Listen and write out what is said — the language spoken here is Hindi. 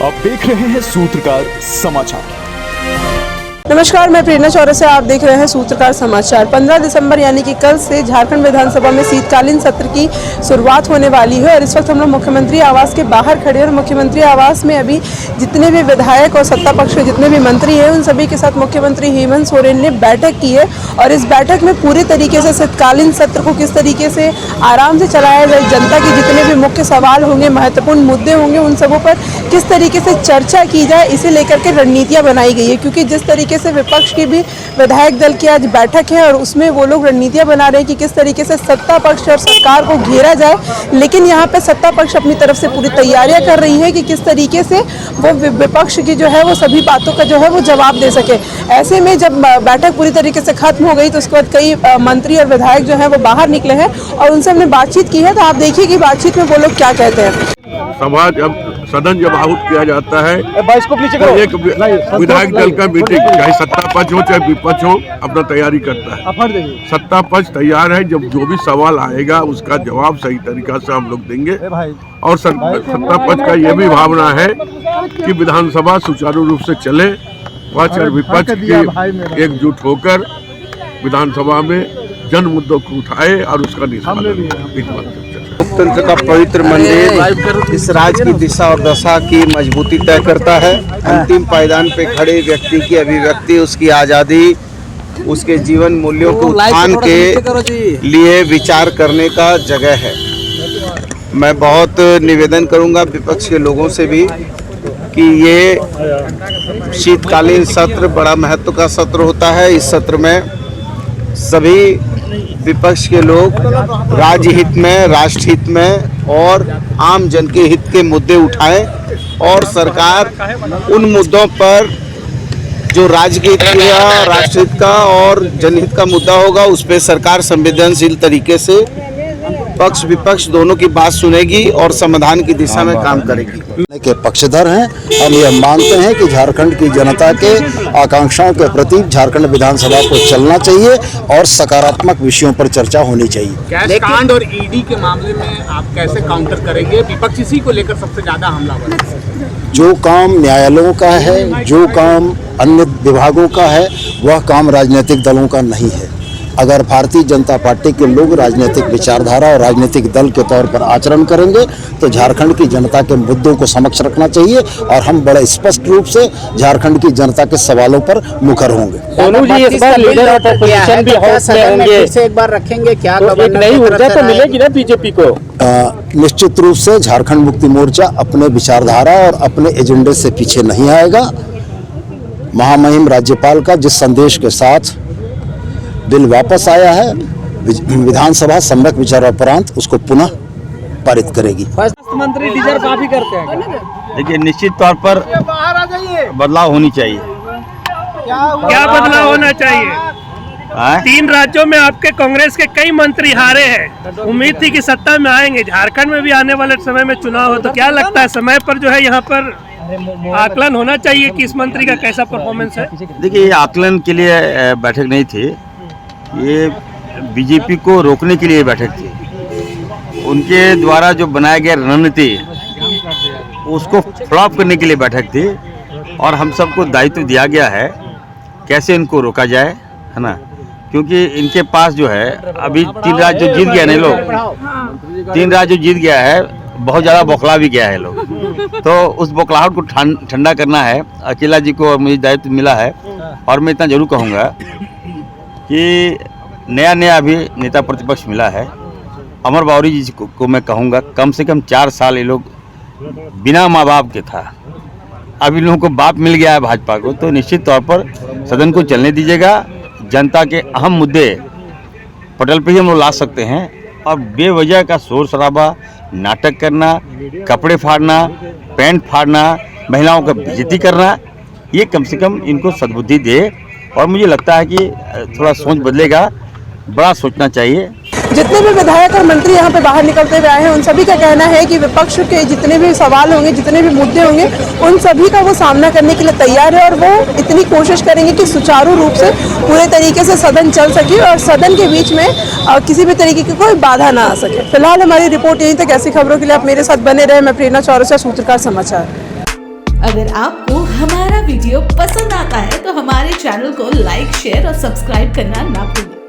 आप देख रहे हैं सूत्रकार समाचार। नमस्कार, मैं प्रेरणा चौरसिया, आप देख रहे हैं सूत्रकार समाचार। 15 दिसंबर यानी कि कल से झारखंड विधानसभा में शीतकालीन सत्र की शुरुआत होने वाली है और इस वक्त हम लोग मुख्यमंत्री आवास के बाहर खड़े हैं और मुख्यमंत्री आवास में अभी जितने भी विधायक और सत्ता पक्ष के जितने भी मंत्री हैं उन सभी के साथ मुख्यमंत्री हेमंत सोरेन ने बैठक की है और इस बैठक में पूरे तरीके से शीतकालीन सत्र को किस तरीके से आराम से चलाया जाए, जनता के जितने भी मुख्य सवाल होंगे, महत्वपूर्ण मुद्दे होंगे, उन सबों पर किस तरीके से चर्चा की जाए, इसे लेकर के रणनीतियाँ बनाई गई है। क्योंकि जिस तरीके से विपक्ष की भी विधायक दल की आज बैठक है और उसमें वो लोग रणनीतियां बना रहे हैं कि किस तरीके से सत्ता पक्ष और सरकार को घेरा जाए, लेकिन यहाँ पे सत्ता पक्ष अपनी तरफ से पूरी तैयारियां कर रही है कि किस तरीके से वो विपक्ष की जो है वो सभी बातों का जो है वो जवाब दे सके। ऐसे में जब बैठक पूरी तरीके से खत्म हो गई तो उसके बाद कई मंत्री और विधायक जो है वो बाहर निकले हैं और उनसे हमने बातचीत की है, तो आप देखिए कि बातचीत में वो लोग क्या कहते हैं। सदन जब आहूत किया जाता है तो एक विधायक दल का मीटिंग, चाहे सत्ता पक्ष हो चाहे विपक्ष हो, अपना तैयारी करता है। सत्ता पक्ष तैयार है, जब जो भी सवाल आएगा उसका जवाब सही तरीका से हम लोग देंगे और सत्ता पक्ष का ये भी भावना है कि विधानसभा सुचारू रूप से चले, पक्ष और विपक्ष की एकजुट होकर विधानसभा में जन मुद्दों को उठाए और उसका निष्पादन। लोकतंत्र का पवित्र मंदिर इस राज्य की दिशा और दशा की मजबूती तय करता है। अंतिम पायदान पे खड़े व्यक्ति की अभिव्यक्ति, उसकी आज़ादी, उसके जीवन मूल्यों को उत्थान के लिए विचार करने का जगह है। मैं बहुत निवेदन करूंगा विपक्ष के लोगों से भी कि ये शीतकालीन सत्र बड़ा महत्व का सत्र होता है। इस सत्र में सभी विपक्ष के लोग राज्य हित में, राष्ट्र हित में और आम जन के हित के मुद्दे उठाएं और सरकार उन मुद्दों पर जो राज्य के हित का, राष्ट्र हित का और जनहित का मुद्दा होगा उस पर सरकार संवेदनशील तरीके से पक्ष विपक्ष दोनों की बात सुनेगी और समाधान की दिशा में काम करेगी। के पक्षधर हैं। हम यह मानते हैं कि झारखंड की जनता के आकांक्षाओं के प्रति झारखंड विधानसभा को चलना चाहिए और सकारात्मक विषयों पर चर्चा होनी चाहिए। कैश कांड और ईडी के मामले में आप कैसे काउंटर करेंगे? विपक्ष इसी को लेकर सबसे ज्यादा हमलावर है। जो काम न्यायालयों का है, जो काम अन्य विभागों का है, वह काम राजनीतिक दलों का नहीं है। अगर भारतीय जनता पार्टी के लोग राजनीतिक विचारधारा और राजनीतिक दल के तौर पर आचरण करेंगे तो झारखंड की जनता के मुद्दों को समक्ष रखना चाहिए और हम बड़े स्पष्ट रूप से झारखंड की जनता के सवालों पर मुखर होंगे। सोनू जी इस बार लीडर ऑफ अपोजिशन भी हाउस में होंगे, फिर से एक बार रखेंगे क्या? एक नई ऊर्जा तो मिलेगी ना बीजेपी को? निश्चित रूप से झारखंड मुक्ति मोर्चा अपने विचारधारा और अपने एजेंडे से पीछे नहीं आएगा। महामहिम राज्यपाल का जिस संदेश के साथ बिल वापस आया है, विधानसभा सम्यक विचारोपरांत उसको पुनः पारित करेगी। मंत्री डिजर्व काफी करते हैं। देखिए, निश्चित तौर पर बदलाव होनी चाहिए। क्या बदलाव होना चाहिए? 3 राज्यों में आपके कांग्रेस के कई मंत्री हारे हैं, उम्मीद थी कि सत्ता में आएंगे। झारखंड में भी आने वाले समय में चुनाव हो, तो क्या लगता है समय पर जो है यहाँ पर आकलन होना चाहिए कि इस मंत्री का कैसा परफॉर्मेंस है? देखिए, ये आकलन के लिए बैठक नहीं थी, ये बीजेपी को रोकने के लिए बैठक थी। उनके द्वारा जो बनाया गया रणनीति उसको फ्लॉप करने के लिए बैठक थी और हम सबको दायित्व दिया गया है कैसे इनको रोका जाए, है ना। क्योंकि इनके पास जो है अभी 3 राज्य जो जीत गया है लोग, 3 राज्य जो जीत गया है, बहुत ज़्यादा बौखला भी गया है लोग। तो उस बौखलाहट को ठंडा करना है। अकेला जी को मुझे दायित्व मिला है और मैं इतना जरूर कहूँगा कि नया अभी नेता प्रतिपक्ष मिला है। अमर बावरी जी को मैं कहूँगा कम से कम 4 साल ये लोग बिना माँ बाप के था, अब इन लोगों को बाप मिल गया है भाजपा को, तो निश्चित तौर पर सदन को चलने दीजिएगा। जनता के अहम मुद्दे पटल पे ही हम लोग ला सकते हैं और बेवजह का शोर शराबा, नाटक करना, कपड़े फाड़ना, पैंट फाड़ना, महिलाओं का बेइज्जती करना, ये कम से कम इनको सद्बुद्धि दे और मुझे लगता है कि थोड़ा सोच बदलेगा। बड़ा सोचना चाहिए। जितने भी विधायक और मंत्री यहाँ पे बाहर निकलते हुए आए हैं उन सभी का कहना है कि विपक्ष के जितने भी सवाल होंगे, जितने भी मुद्दे होंगे, उन सभी का वो सामना करने के लिए तैयार है और वो इतनी कोशिश करेंगे कि सुचारू रूप से पूरे तरीके से सदन चल सके और सदन के बीच में किसी भी तरीके की कोई बाधा ना आ सके। फिलहाल हमारी रिपोर्ट यहीं तक। ऐसी खबरों के लिए आप मेरे साथ बने रहे। मैं प्रेरणा चौरसिया, सूत्रकार समाचार। अगर आपको हमारा वीडियो पसंद आता है तो हमारे चैनल को लाइक, शेयर और सब्सक्राइब करना ना भूलें।